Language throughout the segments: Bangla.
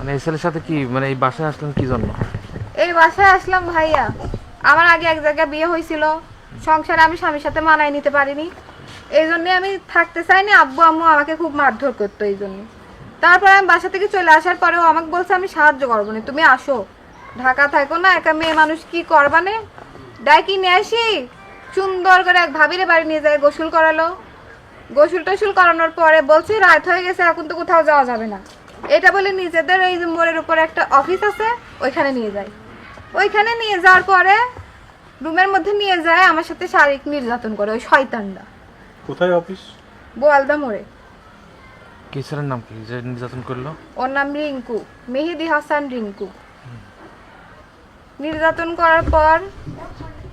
মানে এই ছেলের সাথে কি মানে এই বাসায় আসলেন কি জন্য? এই বাসায় আসলাম ভাইয়া, আমার আগে এক জায়গায় বিয়ে হয়েছিল, সংসারে আমি স্বামীর সাথে মানায় নিতে পারিনি, এই জন্যে আমি থাকতে চাইনি। আব্বু আম্মু আমাকে খুব মারধর করতো এই জন্য। তারপর আমি বাসা থেকে চলে আসার পরেও আমাকে বলছে আমি সাহায্য করবো না, তুমি আসো, ঢাকা থাকো না, একা মেয়ে মানুষ কি করবানে। ডাইকি নিয়ে আসি, সুন্দর করে এক ভাবিরে বাড়ি নিয়ে যায়, গোসল করালো। গোসল টোসল করানোর পরে বলছে রাত হয়ে গেছে, এখন তো কোথাও যাওয়া যাবে না। এটা বলে নিজেদের এই যে মোড়ের উপর একটা অফিস আছে, ওইখানে নিয়ে যায়। ওইখানে নিয়ে যাওয়ার পরে রুমের মধ্যে নিয়ে যায়, আমার সাথে শারীরিক নির্যাতন করে ওই শয়তানটা। কোথায় অফিস? বোয়ালদা মোড়ে। কি ছেলের নাম কি যে নির্যাতন করলো? ওর নাম রিঙ্কু, মেহেদি হাসান রিঙ্কু। নির্যাতন করার পর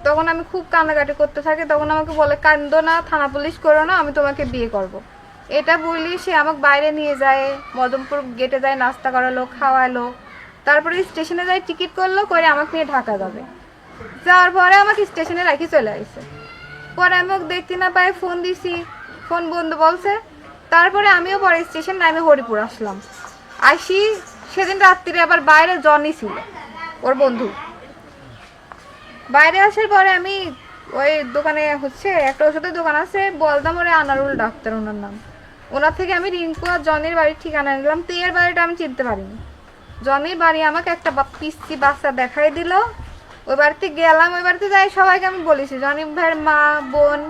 তখন আমি খুব কান্নাকাটি করতে থাকি, তখন আমাকে বলে কান্দো না, থানা পুলিশ করো না, আমি তোমাকে বিয়ে করব। এটা বললি সে আমাকে বাইরে নিয়ে যায়, মদমপুর গেটে যায়, নাস্তা করালো, খাওয়ালো, তারপরে স্টেশনে যায়, টিকিট করলো, করে আমাকে নিয়ে ঢাকা যাবে। যাওয়ার পরে আমাকে স্টেশনে রাখি চলে আসছে। পরে আমি ওকে দেখতে না পাই, ফোন দিছি, ফোন বন্ধ বলছে। তারপরে আমিও পরে স্টেশন নামে হরিপুর আসলাম। আসি সেদিন রাত্রিরে আবার বাইরে জনি ছিল, ওর বন্ধু। বাইরে আসার পরে আমি ওই দোকানে হচ্ছে একটা ওষুধের দোকান আছে বলদাম, ওরে আনারুল ডাক্তার ওনার নাম। ওনার থেকে আমি রিঙ্কু আর জনির বাড়ির ঠিকানা নিলাম। তো এর বাড়িটা আমি চিনতে পারিনি। জনির বাড়ি আমাকে একটা পিচ্চি বাচ্চা দেখাই দিল। ওই বাড়িতে গেলাম, ওই বাড়িতে যাই সবাইকে আমি বলেছি, জনি ভাইয়ের মা বোন,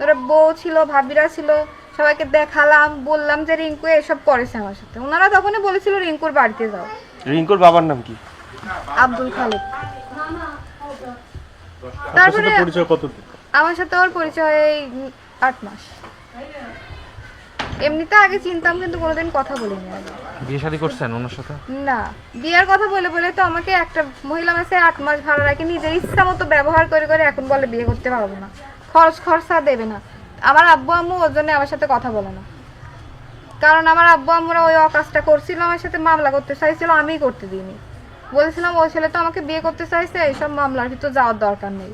ওরা বউ ছিল, ভাবিরা ছিল, সবাইকে দেখালাম, বললাম যে রিঙ্কু এসব করেছে আমার সাথে। ওনারা তখনই বলেছিল রিঙ্কুর বাড়িতে যাও। রিঙ্কুর বাবার নাম কি? আব্দুল খালেক। তারপরে পরিচয় কতদিন? আমার সাথে ওর পরিচয় 8 মাস। এমনিতে আগে চিনতাম, কিন্তু কোনোদিন কথা বলিনি আগে। বিয়ে শাদী করছেন ওনার সাথে? না, বিয়ের কথা বলে বলে তো আমাকে একটা মহিলা মাসে 8 মাস ভালো রাখে, নিজের ইচ্ছা মতো ব্যবহার করে করে এখন বলে বিয়ে করতে পারবো না, খরচা দেবে না। আমার আব্বু আম্মু ওর জন্য আমার সাথে কথা বলে না, কারণ আমার আব্বু আম্মুরা ওই অকাজটা করছিল, আমার সাথে মামলা করতে চাইছিল, আমিই করতে দিইনি। বলেছিলাম ওই ছেলে তো আমাকে বিয়ে করতে চাইছে, এইসব মামলার ভিতর যাওয়ার দরকার নেই।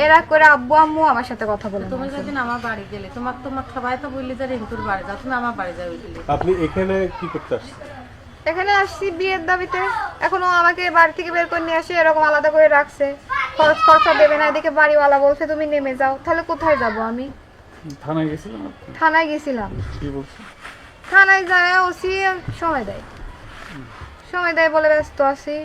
এরা করে আব্বু আম্মু আমার সাথে কথা বলে না। তুমি যেদিন আমার বাড়ি গেলে, তোমার সবাই তো বললি যে রিঙ্কুর বাড়ি যাও, তুমি আমার বাড়ি যাও বললি। আপনি এখানে কি করতে আসছেন? এখানে আসছি বিয়ের দাবিতে। এখনো আমাকে বাড়ি থেকে বের করে নিয়ে আসে, এরকম আলাদা করে রাখছে, খরচা দেবে না। এদিকে বাড়িওয়ালা বলছে তুমি নেমে যাও। তাহলে কোথায় যাব আমি? থানায় গেছিলেন আপনি? থানায় গেছিলাম। কি বলছে? থানায় যায় ওসি সময় দেয় বলে ব্যস্ত আছি,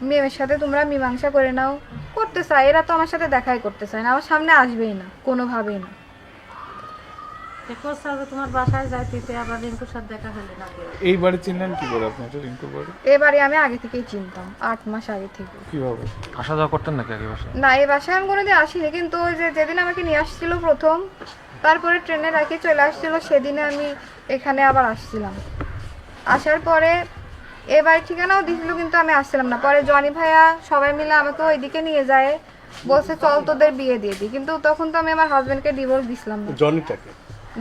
মেয়ের সাথে তোমরা মীমাংসা করে নাও। করতে চাই, এরা তো আমার সাথে দেখাই করতে চায় না, আমার সামনে আসবেই না, কোনোভাবেই না। তোমার বাসায় যাইতে আবার রিঙ্কুর সাথে দেখা হলে না কেন? এই বাড়ি চিনলেন কি করে আপনি? এটা রিঙ্কুর বাড়ি? এবারে আমি আগে থেকেই চিনতাম, 8 মাস আগে থেকে। কিভাবে? আসা যাওয়া করতেন নাকি আগে বাসায়? না, এই বাসায় আমি কোনোদিন আসিনি, কিন্তু ওই যে যেদিন আমাকে নিয়ে আসছিল প্রথম, তারপরে ট্রেনে রাখি চলে আসছিল, সেদিনে আমি এখানে আবার আসছিলাম। আসার পরে এবার ঠিকানাও দিছিল, কিন্তু আমি আসছিলাম না। পরে জনি ভাইয়া সবাই মিলে আমাকে ওইদিকে নিয়ে যায়, বলছে চল তোদের বিয়ে দিয়ে দিই। কিন্তু তখন তো আমি আমার হাজবেন্ডকে ডিভোর্স দিছিলাম না। জনিটাকে?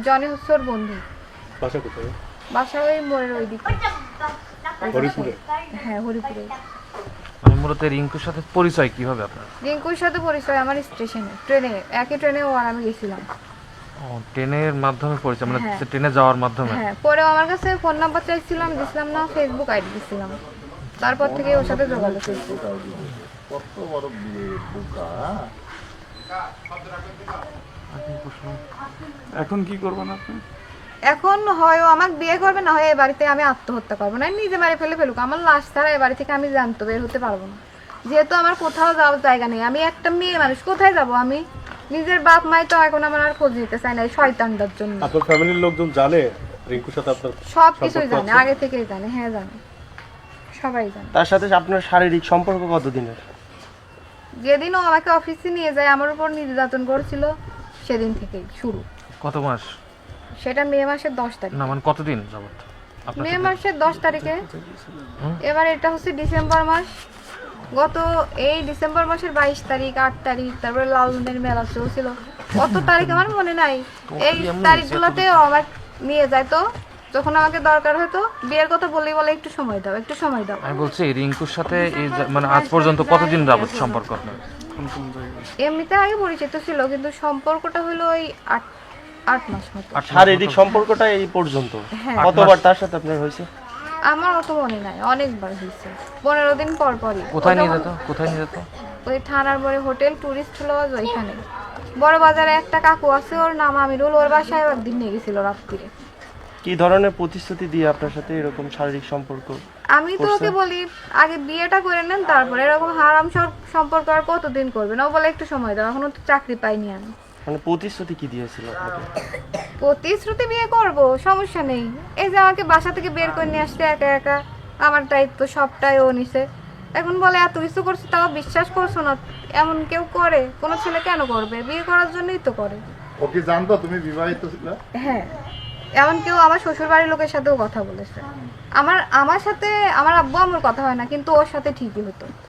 জনি হচ্ছে ওর বন্ধু। বাসা কোথায়? বাসা ওই মোড়ের ওইদিকে। হরিপুরে? হ্যাঁ, হরিপুরে। আমি মূলত রিঙ্কুর সাথে পরিচয় কিভাবে আপনার? রিঙ্কুর সাথে পরিচয় আমার স্টেশনে, ট্রেনে, একই ট্রেনে ও আর আমি গেছিলাম। ও, ট্রেনের মাধ্যমে পরিচয়, মানে হ্যাঁ। ট্রেনে যাওয়ার মাধ্যমে? হ্যাঁ, পরে আমার কাছে ফোন নাম্বার চাইছিলাম, দিছিলাম না, ফেসবুক আইডি দিছিলাম। তারপর থেকে ওর সাথে যোগাযোগ করছি। কত বড় বোকা! এখন কি করবেন আপনি? এখন হয় ও আমাকে বিয়ে করবে, না হয় এই বাড়িতে আমি আত্মহত্যা করবো, না নিজে মারে ফেলুক। আমার লাশ ছাড়া এই বাড়ি থেকে আমি জানতো বের হতে পারবো না, যেহেতু আমার কোথাও যাওয়ার জায়গা নেই। আমি একটা মেয়ে মানুষ, কোথায় যাব আমি? নিজের বাপ মাই তো এখন আমার আর খোঁজ নিতে চায় না এই শয়তানটার জন্য। আপনার ফ্যামিলির লোকজন জানে রিঙ্কুর সাথে আপনার সব কিছুই সম্পর্ক জানে, আছে? আগে থেকেই জানে। হ্যাঁ, জানে, সবাই জানে। তার সাথে আপনার শারীরিক সম্পর্ক কতদিনের? যেদিন ও আমাকে অফিসে নিয়ে যায়, আমার উপর নির্যাতন করছিল, সেদিন থেকেই শুরু। কত মাস? সেটা মে মাসের 10 তারিখ। না মানে কতদিন যাবত? আপনার মে সাথে? মাসের 10 তারিখে। এবার এটা হচ্ছে ডিসেম্বর মাস। গত এই ডিসেম্বর মাসের 22 তারিখ, 8 তারিখ, তারপরে লালনের মেলা চলছিল, কত তারিখ আমার মনে নাই। এই তারিখগুলোতে ও আমার নিয়ে যায়, তো যখন আমাকে দরকার হতো বিয়ের কথা বলেই বলে একটু সময় দাও, একটু সময় দাও। আমি বলছি রিঙ্কুর সাথে মানে আজ পর্যন্ত কতদিন যাবত সম্পর্ক আপনার? এমনিতে আগে পরিচিত ছিল, কিন্তু সম্পর্কটা হলো ওই 8 মাস মতো। শারীরিক সম্পর্কটা এই পর্যন্ত হ্যাঁ। কতবার তার সাথে আপনার হয়েছে? আমার অত মনে নাই, অনেকবার হয়েছে, 15 দিন পর পরই। কোথায় নিয়ে যেত কোথায় নিয়ে যেত? ওই থানার পরে হোটেল টুরিস্ট লজ ওইখানে। বড় বাজারে একটা কাকু আছে, ওর নাম আমিরুল, ওর বাসায় একদিন নিয়ে গেছিল রাত্রিরে। কি ধরনের প্রতিশ্রুতি দিয়ে আপনার সাথে এরকম শারীরিক সম্পর্ক? আমি তো ওকে বলি আগে বিয়েটা করে নেন, তারপরে এরকম হারাম সম্পর্ক আর কতদিন করবেন। ও বলে একটু সময় দাও, এখনো তো চাকরি পাইনি আমি। মানে প্রতিশ্রুতি কি দিয়েছিল আপনাকে? প্রতিশ্রুতি বিয়ে করব, সমস্যা নেই। এই যে আমাকে বাসা থেকে বের করে নিয়ে আসতে একা একা, আমার দায়িত্ব সবটাই ও নিছে। এখন বলে এত কিছু করছে তাও বিশ্বাস করছো না। এমন কেউ করে? কোনো ছেলে কেন করবে? বিয়ে করার জন্যই তো করে। ও কি জানতো তুমি বিবাহিত ছিলে? হ্যাঁ, এমন কেউ আমার শ্বশুর বাড়ির লোকের সাথেও কথা বলেছে। আমার সাথে আমার আব্বু আমার কথা হয় না, কিন্তু ওর সাথে ঠিকই হতো।